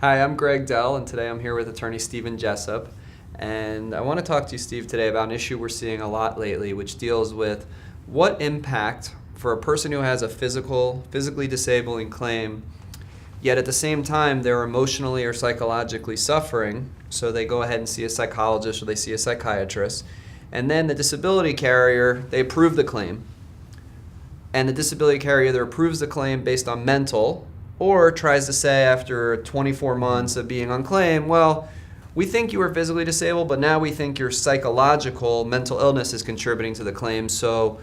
Hi, I'm Greg Dell, and today I'm here with attorney Stephen Jessup. And I want to talk to you, Steve, today about an issue we're seeing a lot lately, which deals with what impact for a person who has a physically disabling claim, yet at the same time they're emotionally or psychologically suffering, so they go ahead and see a psychologist or they see a psychiatrist, and then the disability carrier, they approve the claim, and the disability carrier either approves the claim based on mental or tries to say after 24 months of being on claim, well, we think you were physically disabled, but now we think your psychological mental illness is contributing to the claim, so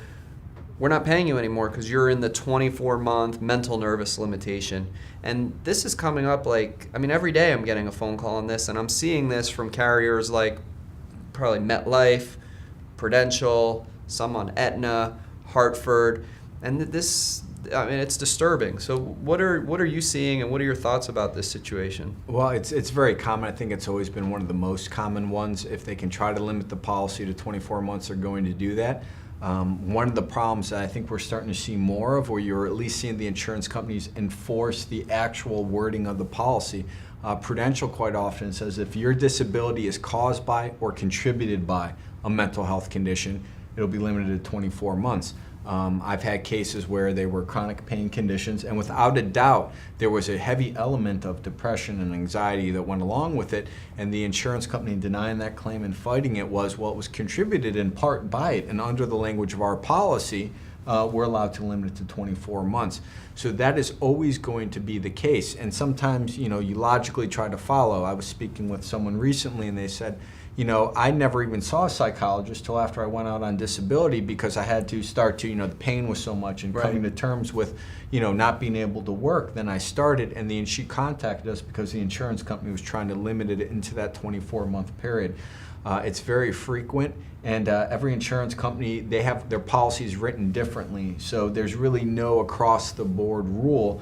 we're not paying you anymore because you're in the 24-month mental nervous limitation. And this is coming up every day I'm getting a phone call on this, and I'm seeing this from carriers like probably MetLife, Prudential, some on Aetna, Hartford, and it's disturbing. So what are you seeing, and what are your thoughts about this situation? Well, it's very common. I think it's always been one of the most common ones. If they can try to limit the policy to 24 months, they're going to do that. One of the problems that I think we're starting to see more of, where you're at least seeing the insurance companies enforce the actual wording of the policy. Prudential quite often says if your disability is caused by or contributed by a mental health condition, it'll be limited to 24 months. I've had cases where they were chronic pain conditions, and without a doubt, there was a heavy element of depression and anxiety that went along with it, and the insurance company denying that claim and fighting it was, well, it was contributed in part by it, and under the language of our policy, we're allowed to limit it to 24 months. So that is always going to be the case, and sometimes, you logically try to follow. I was speaking with someone recently, and they said, I never even saw a psychologist till after I went out on disability because I had to start to, the pain was so much and coming to terms with, not being able to work. Then I started, and she contacted us because the insurance company was trying to limit it into that 24-month period. It's very frequent, and every insurance company, they have their policies written differently. So there's really no across-the-board rule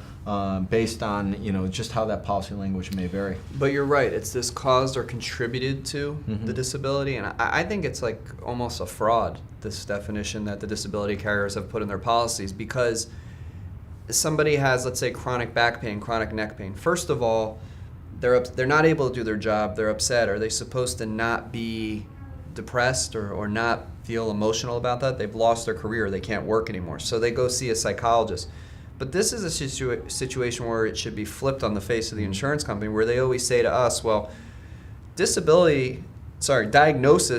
based on just how that policy language may vary. But you're right. It's this caused or contributed to the disability, and I think it's like almost a fraud, this definition that the disability carriers have put in their policies, because somebody has, let's say, chronic back pain, chronic neck pain. First of all, they're not able to do their job. They're upset. Are they supposed to not be depressed or not feel emotional about that? They've lost their career. They can't work anymore. So they go see a psychologist. But this is a situation where it should be flipped on the face of the insurance company, where they always say to us, well, diagnosis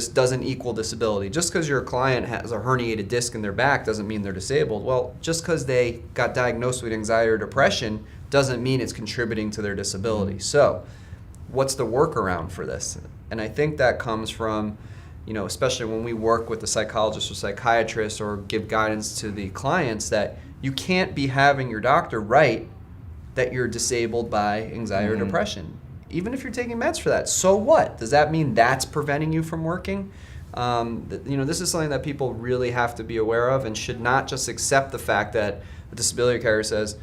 doesn't equal disability. Just because your client has a herniated disc in their back doesn't mean they're disabled. Well, just because they got diagnosed with anxiety or depression doesn't mean it's contributing to their disability. So what's the workaround for this? And I think that comes from, especially when we work with the psychologist or psychiatrist or give guidance to the clients, that you can't be having your doctor write that you're disabled by anxiety or depression. Even if you're taking meds for that, so what? Does that mean that's preventing you from working? This is something that people really have to be aware of and should not just accept the fact that the disability carrier says,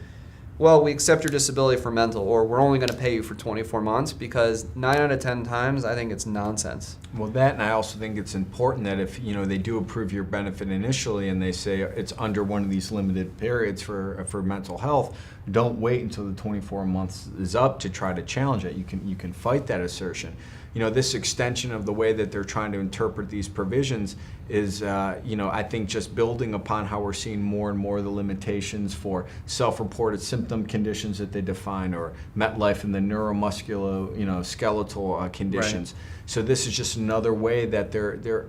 well, we accept your disability for mental, or we're only going to pay you for 24 months, because 9 out of 10 times, I think it's nonsense. Well, that, and I also think it's important that if, they do approve your benefit initially and they say it's under one of these limited periods for mental health, don't wait until the 24 months is up to try to challenge it. You can fight that assertion. This extension of the way that they're trying to interpret these provisions is, I think just building upon how we're seeing more and more of the limitations for self-reported symptom conditions that they define, or MetLife and the neuromuscular, skeletal conditions. Right. So this is just another way that they're,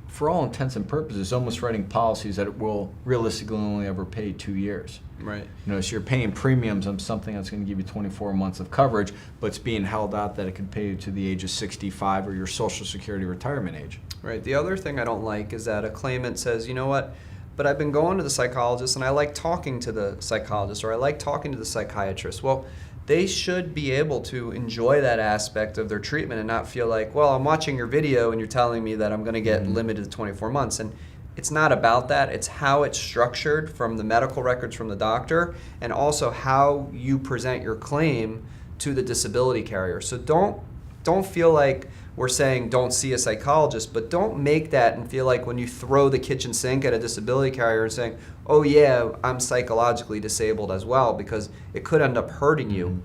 for all intents and purposes, almost writing policies that it will realistically only ever pay 2 years. Right. So you're paying premiums on something that's going to give you 24 months of coverage, but it's being held out that it could pay you to the age of 65 or your Social Security retirement age. Right. The other thing I don't like is that a claimant says, you know what, but I've been going to the psychologist and I like talking to the psychologist, or I like talking to the psychiatrist. Well, they should be able to enjoy that aspect of their treatment and not feel like, well, I'm watching your video and you're telling me that I'm going to get limited to 24 months. And it's not about that. It's how it's structured from the medical records from the doctor, and also how you present your claim to the disability carrier. So don't feel like we're saying don't see a psychologist, but don't make that and feel like when you throw the kitchen sink at a disability carrier and saying, oh yeah, I'm psychologically disabled as well, because it could end up hurting you.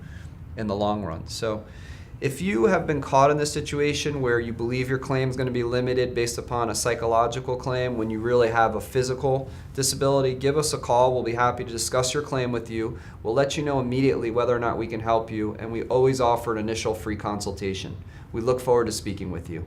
in the long run. So if you have been caught in this situation where you believe your claim is going to be limited based upon a psychological claim when you really have a physical disability, give us a call. We'll be happy to discuss your claim with you. We'll let you know immediately whether or not we can help you, and we always offer an initial free consultation. We look forward to speaking with you.